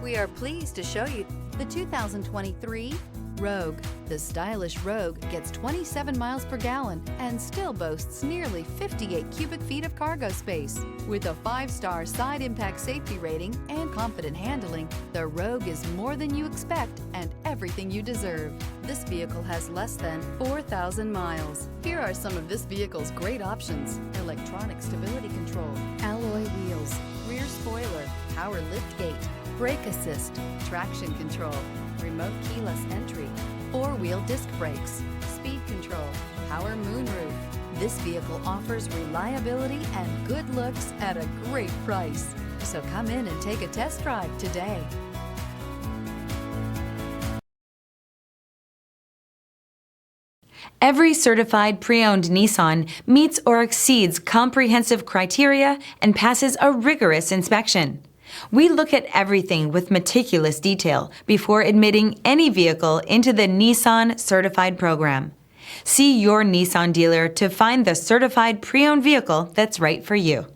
We are pleased to show you the 2023 Rogue. The stylish Rogue gets 27 miles per gallon and still boasts nearly 58 cubic feet of cargo space. With a 5-star side impact safety rating and confident handling, the Rogue is more than you expect and everything you deserve. This vehicle has less than 4,000 miles. Here are some of this vehicle's great options: electronic stability control, alloy wheels, rear spoiler, power liftgate, brake assist, traction control, remote keyless entry, 4-wheel disc brakes, speed control, power moonroof. This vehicle offers reliability and good looks at a great price. So come in and take a test drive today. Every certified pre-owned Nissan meets or exceeds comprehensive criteria and passes a rigorous inspection. We look at everything with meticulous detail before admitting any vehicle into the Nissan Certified program. See your Nissan dealer to find the certified pre-owned vehicle that's right for you.